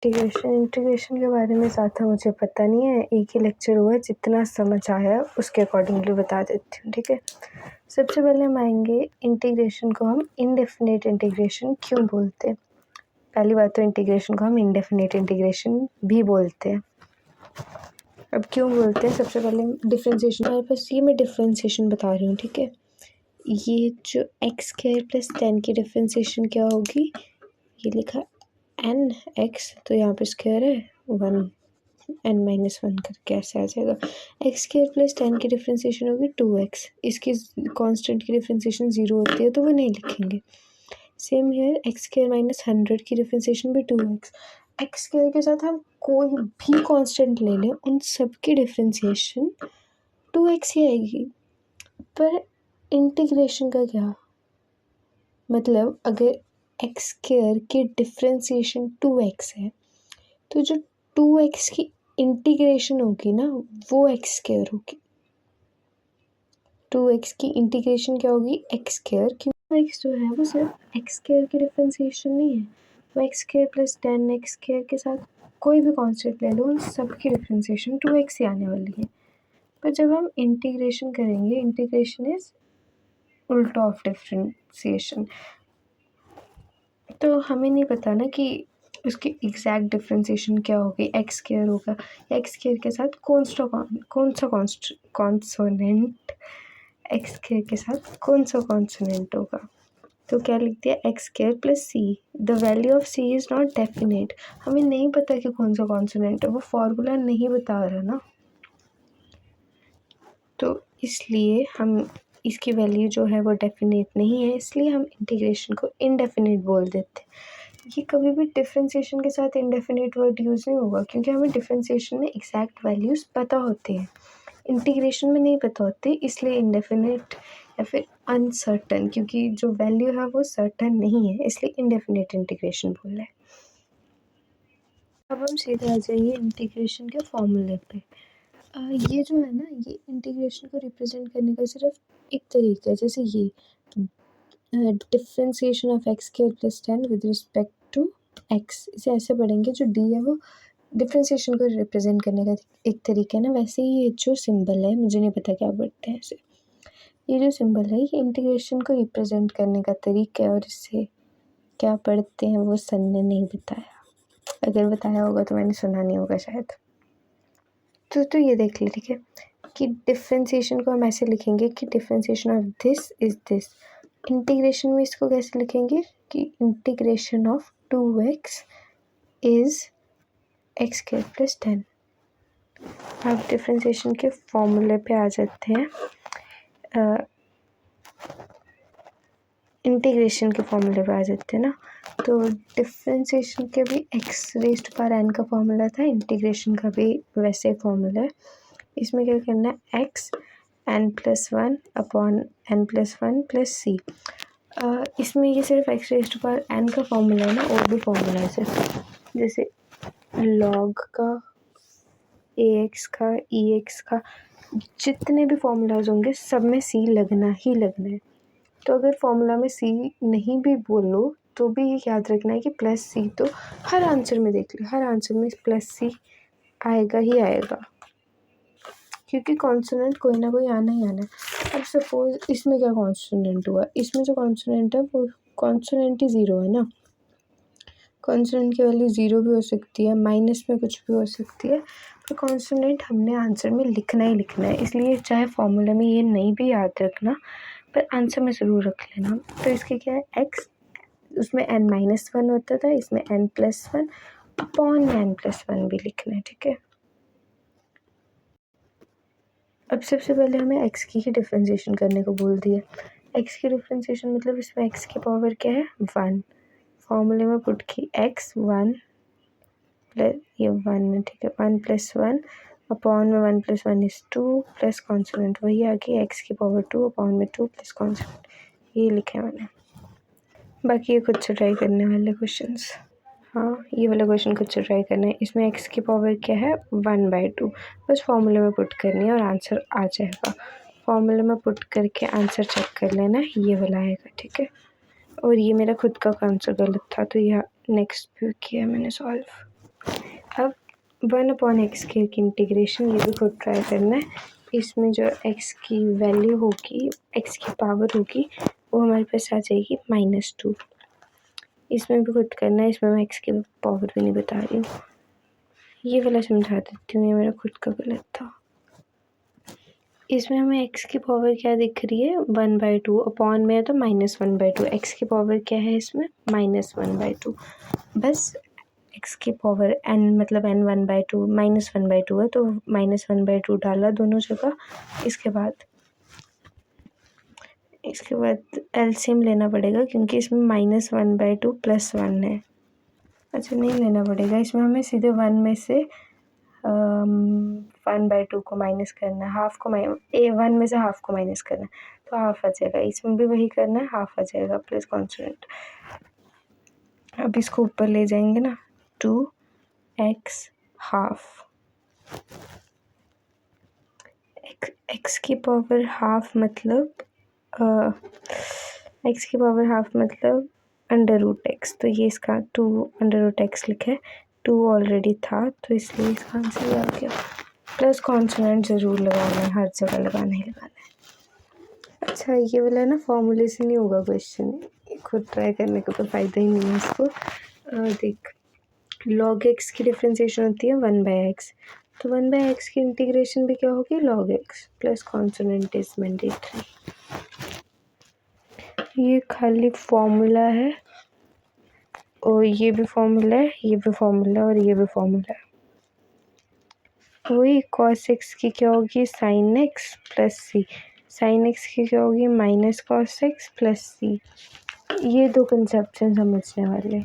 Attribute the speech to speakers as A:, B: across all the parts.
A: Integration के बारे में ज़्यादा मुझे पता नहीं है, एक ही लेक्चर हुआ है, जितना समझ आया है उसके अकॉर्डिंगली बता देती हूँ, ठीक है। सबसे पहले हम आएंगे इंटीग्रेशन को हम इंडेफिनिट इंटीग्रेशन क्यों बोलते हैं। पहली बात तो इंटीग्रेशन को हम इंडेफिनिट इंटीग्रेशन भी बोलते हैं। अब क्यों बोलते हैं, सबसे पहले डिफ्रेंसिएशन, हमारे पास ये मैं डिफ्रेंसिएशन बता रही हूँ, ठीक है। ये जो x² + 10 की डिफ्रेंसिएशन क्या होगी, ये लिखा n x, तो यहाँ पे स्क्वायर है 1 n-1 करके ऐसे आ जाएगा। x² + 10 की डिफ्रेंसिएशन होगी 2x, इसकी कांस्टेंट की डिफ्रेंसिएशन 0 होती है तो वो नहीं लिखेंगे। सेम हियर x² - 100 की डिफ्रेंसिएशन भी 2x। x² के साथ हम कोई भी कांस्टेंट ले लें, उन सब की डिफ्रेंसिएशन 2x ही आएगी। पर इंटीग्रेशन का क्या मतलब, अगर x² की डिफ्रेंसिएशन 2x है तो जो 2x की इंटीग्रेशन होगी ना वो x² होगी। 2x की इंटीग्रेशन क्या होगी, x², क्योंकि x जो है वो सिर्फ x² की डिफ्रेंसिएशन नहीं है, वो x² + 10 x² के साथ कोई भी कांस्टेंट ले लो, उन सब की डिफ्रेंसिएशन 2x ही आने वाली है। पर जब हम इंटीग्रेशन करेंगे, इंटीग्रेशन इज उल्टा ऑफ डिफ्रेंसिएशन, तो हमें नहीं पता ना कि उसकी एग्जैक्ट डिफ्रेंसिएशन क्या होगी, x² होगा, x² के साथ कौन सा कॉन्सोनेंट, x² के साथ कौन सा कॉन्सोनेंट होगा। तो क्या लिख दिया, x² + c, the value of c is not definite, हमें नहीं पता कि कौन सा कॉन्सोनेंट है, वो फॉर्मूला नहीं बता रहा ना, तो इसलिए हम इसकी वैल्यू जो है वो डेफिनेट नहीं है, इसलिए हम इंटीग्रेशन को इनडेफिनेट बोल देते हैं। ये कभी भी डिफ्रेंसिएशन के साथ इनडेफिनेट वर्ड यूज़ नहीं होगा, क्योंकि हमें डिफ्रेंसिएशन में एग्जैक्ट वैल्यूज़ पता होते हैं, इंटीग्रेशन में नहीं पता होते, इसलिए इनडेफिनेट या फिर अनसर्टन, क्योंकि जो वैल्यू है वो सर्टन नहीं है, इसलिए इनडेफिनेट इंटीग्रेशन बोल रहे हैं। अब हम सीधे आ जाइए इंटीग्रेशन के फॉर्मूले पे। ये जो है ना, ये इंटीग्रेशन को रिप्रेजेंट करने का सिर्फ एक तरीका है, जैसे ये differentiation of x² + 10 with respect to x, इसे ऐसे पढ़ेंगे, जो d है वो डिफ्रेंसिएशन को रिप्रेजेंट करने का एक तरीका है ना, वैसे ही ये जो सिंबल है, मुझे नहीं पता क्या पढ़ते हैं इसे, ये जो सिंबल है ये इंटीग्रेशन को रिप्रेजेंट करने का तरीका है, और इससे क्या पढ़ते हैं वो सर ने नहीं बताया, अगर बताया होगा तो मैंने सुना नहीं होगा शायद। तो ये देख ले, ठीक है, कि डिफ्रेंसिएशन को हम ऐसे लिखेंगे कि differentiation of this is this. Integration में इसको कैसे लिखेंगे कि integration of 2x is x² + 10। अब डिफ्रेंसिएशन के फॉर्मूले पे आ जाते हैं, इंटीग्रेशन के फॉर्मूले पे आ जाते हैं ना, तो डिफ्रेंसिएशन के भी x⁴n का फॉर्मूला था, इंटीग्रेशन का भी वैसे फॉर्मूला है। इसमें क्या करना है, x n+1 upon n+1 + c। इसमें ये सिर्फ x⁴n का फॉर्मूला है ना, और भी फॉर्मूला है सिर्फ, जैसे log का, ax का, ex का, जितने भी फॉर्मूलाज होंगे सब में c लगना ही लगना है। तो अगर फॉर्मूला में c नहीं भी बोलो तो भी ये याद रखना है कि +c तो हर आंसर में देख लो, हर आंसर में +c आएगा ही आएगा, क्योंकि कॉन्सोनेंट कोई ना कोई आना ही आना है। अब सपोज इसमें क्या कॉन्सोनेंट हुआ, इसमें जो कॉन्सोनेंट है वो कॉन्सोनेंट ही 0 है ना, कॉन्सोनेंट की वैल्यू 0 भी हो सकती है, माइनस में कुछ भी हो सकती है, तो कॉन्सोनेंट हमने आंसर में लिखना ही लिखना है, इसलिए चाहे फॉर्मूला में ये नहीं भी याद रखना पर आंसर में ज़रूर रख लेना। तो इसके क्या है, x, उसमें n-1 होता था, इसमें n+1 अपॉन n+1 भी लिखना है, ठीक है। अब सबसे पहले हमें x की ही डिफ्रेंसिएशन करने को बोल दिया। x की डिफ्रेंसिएशन मतलब इसमें x की पावर क्या है, 1, फॉर्मूले में पुट की x 1 प्लस ये 1 है, ठीक है, 1+1 अपॉन में 1+1 इज 2 प्लस कॉन्सोनेंट वही आ गई x की पावर 2 अपॉन में 2 प्लस कॉन्सोनेंट, ये लिखे मैंने। बाकी ये खुद से ट्राई करने वाले क्वेश्चंस, हाँ ये वाला क्वेश्चन खुद से ट्राई करना है। इसमें x की पावर क्या है, 1/2, बस फॉर्मूले में पुट करनी है और आंसर आ जाएगा। फॉर्मूले में पुट करके आंसर चेक कर लेना, ये वाला आएगा, ठीक है। और ये मेरा खुद का आंसर गलत था, तो यह नेक्स्ट भी किया मैंने सॉल्व। अब 1/x की इंटीग्रेशन ये भी खुद ट्राई करना है। इसमें जो x की वैल्यू होगी, x की पावर होगी, वो हमारे पास आ जाएगी -2। इसमें भी खुद करना है, इसमें मैं x की पावर भी नहीं बता रही हूँ। ये वाला समझा देती हूँ, ये मेरा खुद का गलत था। इसमें हमें x की पावर क्या दिख रही है, 1/2 अपॉन में है तो -1/2। x की पावर क्या है इसमें, -1/2। बस x की पावर n मतलब n 1/2 -1/2 है तो -1/2 डाला दोनों जगह। इसके बाद एलसीएम लेना पड़ेगा क्योंकि इसमें -1/2 + 1 है। अच्छा नहीं लेना पड़ेगा, इसमें हमें सीधे 1 में से 1/2 को माइनस करना है, हाफ को 1 में से हाफ को माइनस करना है तो हाफ आ जाएगा। इसमें भी वही करना है, हाफ आ जाएगा प्लस कॉन्स्टेंट। अब इसको ऊपर ले जाएंगे ना, 2x हाफ। x की पावर हाफ मतलब x की पावर हाफ मतलब √x। तो ये इसका 2√x लिखा है, 2 ऑलरेडी था तो इसलिए इसका आंसर आ गया। प्लस कॉन्सोनेंट ज़रूर लगाना है, हर जगह लगाना ही लगाना है। अच्छा ये वाला ना फॉर्मूले से नहीं होगा क्वेश्चन, खुद ट्राई करने का कोई फ़ायदा ही नहीं है इसको। देख log x की डिफ्रेंसिएशन होती है 1/x, तो 1/x की इंटीग्रेशन भी क्या होगी, log x plus consonant is mandatory. ये खाली फॉर्मूला है और ये भी फॉर्मूला है, ये भी फॉर्मूला और ये भी फॉर्मूला है। वही cos x की क्या होगी, sin x plus c, sin x की क्या होगी, -cos x प्लस c। ये दो कंसेप्शन समझने वाले।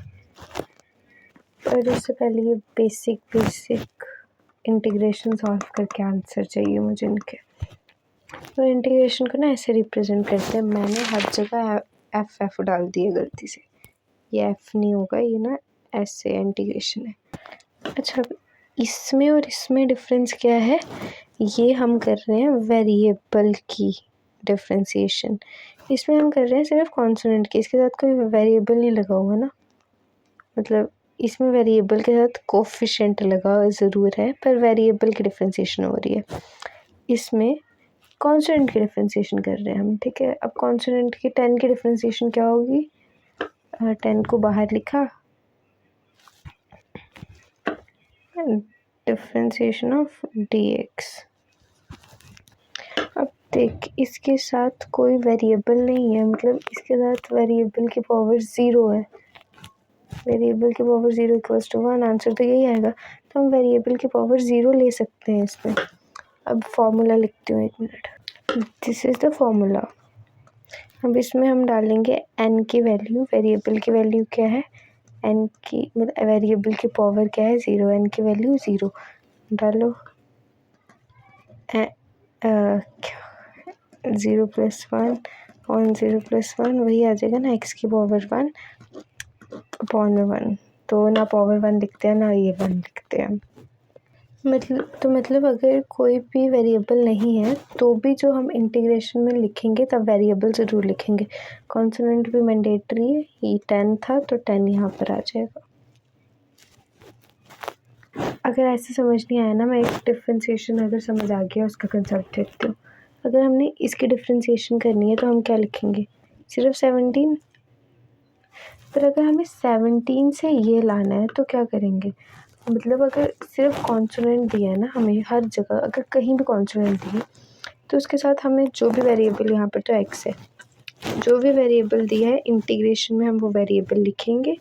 A: और इससे पहले ये बेसिक इंटीग्रेशन सॉल्व करके आंसर चाहिए मुझे इनके। तो इंटीग्रेशन को ना ऐसे रिप्रेजेंट करते हैं, मैंने हर जगह एफ डाल दिए गलती से, ये एफ नहीं होगा, ये ना ऐसे इंटीग्रेशन है। अच्छा इसमें और इसमें डिफरेंस क्या है, ये हम कर रहे हैं वेरिएबल की डिफ्रेंसिएशन, इसमें हम कर रहे हैं सिर्फ कॉन्सोनेंट की, इसके साथ कोई वेरिएबल नहीं लगा हुआ ना। मतलब इसमें वेरिएबल के साथ कोफिशिएंट लगा ज़रूर है पर वेरिएबल की डिफ्रेंसिएशन हो रही है, इसमें कॉन्सोनेंट की डिफ्रेंसिएशन कर रहे हैं हम, ठीक है। अब कॉन्सोनेंट की 10 की डिफ्रेंसिएशन क्या होगी, 10 को बाहर लिखा, डिफ्रेंसिएशन ऑफ dx। अब देख इसके साथ कोई वेरिएबल नहीं है, मतलब इसके साथ वेरिएबल की पावर 0 है, वेरिएबल की पावर 0 = 1, आंसर तो यही आएगा। तो हम वेरिएबल की पावर 0 ले सकते हैं इसमें। अब फॉर्मूला लिखती हूँ, 1 minute. This is the formula. अब इसमें हम डालेंगे n की वैल्यू, वेरिएबल की वैल्यू क्या है, n की मतलब वेरिएबल की पावर क्या है, 0, n की वैल्यू 0 डालो, 0 + 1 और 0 + 1 वही आ जाएगा ना, x की पावर 1 अपॉन में 1, तो ना पावर 1 लिखते हैं ना ये 1 लिखते हैं। मतलब अगर कोई भी वेरिएबल नहीं है तो भी जो हम इंटीग्रेशन में लिखेंगे तब वेरिएबल ज़रूर लिखेंगे। कॉन्सोनेंट भी मैंडेटरी है, ये 10 था तो 10 यहाँ पर आ जाएगा। अगर ऐसे समझ नहीं आया ना, मैं एक डिफ्रेंसिएशन अगर समझ आ गया उसका कंसेप्ट देखती हूँ। अगर हमने इसकी डिफ्रेंसिएशन करनी है तो हम क्या लिखेंगे, सिर्फ 17। पर अगर हमें 17 से ये लाना है तो क्या करेंगे, मतलब अगर सिर्फ कॉन्सोनेंट दिया है ना हमें हर जगह, अगर कहीं भी कॉन्सोनेंट दिए तो उसके साथ हमें जो भी वेरिएबल, यहाँ पर तो x है, जो भी वेरिएबल दिया है इंटीग्रेशन में हम वो वेरिएबल लिखेंगे।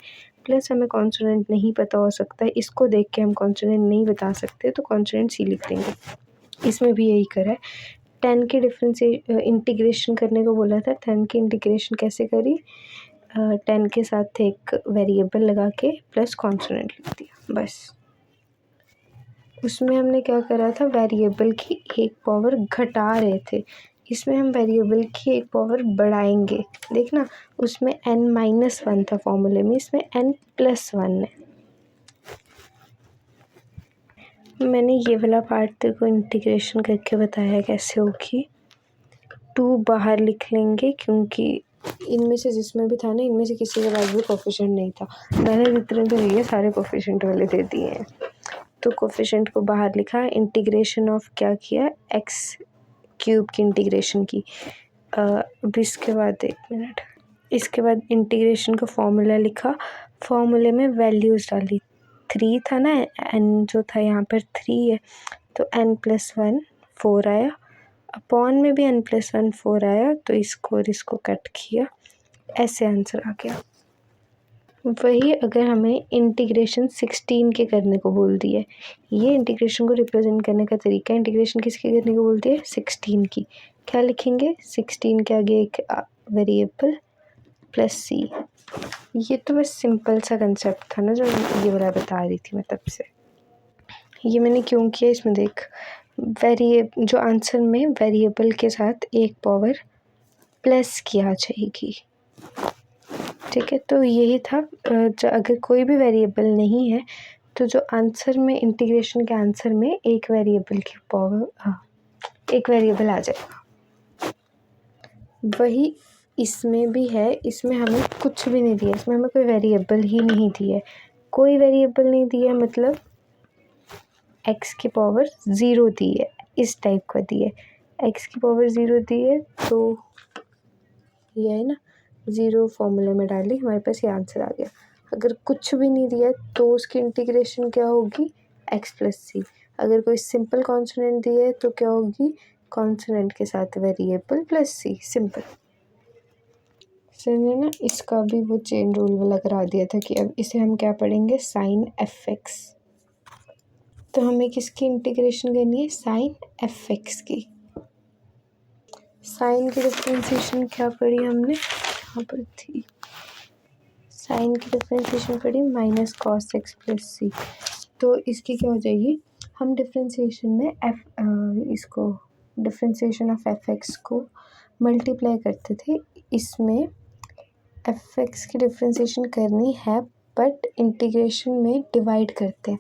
A: प्लस हमें कॉन्सोनेंट नहीं पता हो सकता है, इसको देख के हम कॉन्सोनेंट नहीं बता सकते तो कॉन्सोनेंट सी लिख देंगे। इसमें भी यही करा है, 10 की डिफरेंस इंटीग्रेशन करने को बोला था, 10 की इंटीग्रेशन कैसे करी, 10 के साथ एक वेरिएबल लगा के प्लस कॉन्सोनेंट लिख दिया बस। उसमें हमने क्या करा था, वेरिएबल की एक पावर घटा रहे थे, इसमें हम वेरिएबल की एक पावर बढ़ाएंगे। देखना उसमें n-1 था फॉर्मूले में, इसमें n+1 है। मैंने ये वाला पार्ट तेरे को इंटीग्रेशन करके बताया कैसे होगी। 2 बाहर लिख लेंगे क्योंकि इनमें से जिसमें भी था ना, इनमें से किसी के पास भी कोफिशिएंट नहीं था। मैंने जितने भी लिए सारे कोफिशिएंट वाले दे दिए हैं। तो कोफिशिएंट को बाहर लिखा, इंटीग्रेशन ऑफ क्या किया, एक्स क्यूब की इंटीग्रेशन की। अब इसके बाद 1 मिनट, इसके बाद इंटीग्रेशन का फॉर्मूला लिखा, फॉर्मूले में वैल्यूज़ डाली। 3 था ना, n जो था यहाँ पर 3 है, तो n+1 4 आया, अपॉन में भी n+1 4 आया, तो इसको और इसको कट किया, ऐसे आंसर आ गया। वही अगर हमें इंटीग्रेशन 16 के करने को बोल दिया है, ये इंटीग्रेशन को रिप्रेजेंट करने का तरीका, इंटीग्रेशन किसके करने को बोलती है, 16 की। क्या लिखेंगे, 16 के आगे एक वेरिएबल प्लस सी। ये तो बस सिंपल सा कंसेप्ट था ना, जो ये वाला बता रही थी मैं तब से। ये मैंने क्यों किया, इसमें देख, जो आंसर में वेरिएबल के साथ एक पावर प्लस की आ जाएगी, ठीक है। तो यही था, अगर कोई भी वेरिएबल नहीं है तो जो आंसर में, इंटीग्रेशन के आंसर में एक वेरिएबल की पावर, एक वेरिएबल आ जाएगा। वही इसमें भी है, इसमें हमें कुछ भी नहीं दिया, इसमें हमें कोई वेरिएबल ही नहीं दिया है। कोई वेरिएबल नहीं दिया मतलब x की पावर 0 दी है, इस टाइप का दी है, x की पावर 0 दी है, तो ये है ना, 0 फॉर्मूले में डाली, हमारे पास ये आंसर आ गया। अगर कुछ भी नहीं दिया तो उसकी इंटीग्रेशन क्या होगी, x+c। अगर कोई सिंपल कॉन्सोनेंट दिया है तो क्या होगी, कॉन्सोनेंट के साथ वेरिएबल प्लस सी, सिंपल। सर ने ना इसका भी वो चेन रूल वाला करा दिया था कि अब इसे हम क्या पढ़ेंगे, साइन fx। तो हमें किसकी इंटीग्रेशन करनी है, साइन fx की। साइन की डिफरेंशिएशन क्या पढ़ी हमने, यहाँ पर थी, साइन की डिफरेंशिएशन पढ़ी माइनस कॉस x प्लस सी। तो इसकी क्या हो जाएगी, हम डिफरेंशिएशन में इसको डिफरेंशिएशन ऑफ fx को मल्टीप्लाई करते थे, इसमें fx की डिफरेंशिएशन करनी है बट इंटीग्रेशन में डिवाइड करते हैं।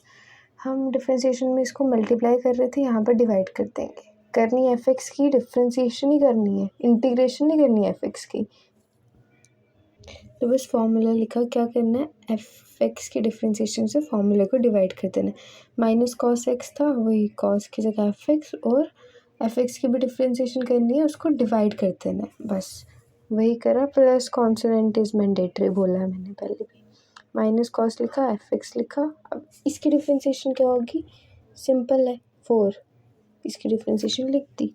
A: हम डिफरेंशिएशन में इसको मल्टीप्लाई कर रहे थे, यहाँ पर डिवाइड कर देंगे। करनी है fx की डिफरेंशिएशन ही करनी है, इंटीग्रेशन नहीं करनी है fx की। तो बस फॉर्मूला लिखा, क्या करना है, fx की डिफरेंशिएशन से फॉर्मूले को डिवाइड कर देना है। माइनस कॉस x था, वही कॉस की जगह fx, और fx की भी डिफरेंशिएशन करनी है, उसको डिवाइड कर देना है, बस वही करा। प्लस कॉन्सोनेंट इज मैंडेटरी बोला है मैंने पहले भी। माइनस कॉस लिखा, fx लिखा। अब इसकी डिफरेंशिएशन क्या होगी, सिंपल है, 4, इसकी डिफरेंशिएशन लिख दी।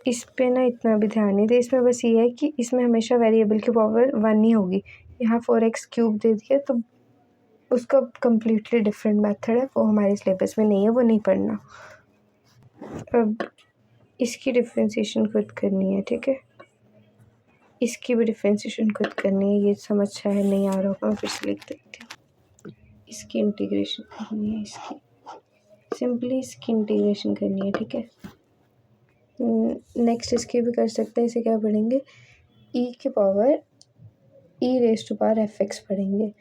A: इस पे ना इतना भी ध्यान नहीं दे, इसमें बस ये है कि इसमें हमेशा वेरिएबल की पावर 1 ही होगी। यहाँ 4x³ दे दिया तो उसका कम्प्लीटली डिफरेंट मेथड है, वो हमारे सिलेबस में नहीं है, वो नहीं पढ़ना। अब इसकी डिफरेंशिएशन खुद करनी है, ठीक है, इसकी भी डिफरेंशिएशन खुद करनी है। ये समझ शायद नहीं आ रहा होगा, मैं फिर से लिख देती हूँ। इसकी इंटीग्रेशन करनी है, इसकी सिंपली इसकी इंटीग्रेशन करनी है, ठीक है। नेक्स्ट इसकी भी कर सकते हैं, इसे क्या पढ़ेंगे, e की पावर e⁻fx पढ़ेंगे।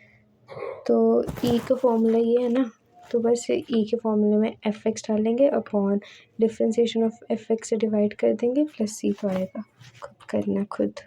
A: तो e का फॉर्मूला ये है ना, तो बस e के फॉर्मूले में fx डालेंगे, अपॉन डिफरेंशिएशन ऑफ fx से डिवाइड कर देंगे, प्लस c तो आएगा, खुद करना खुद।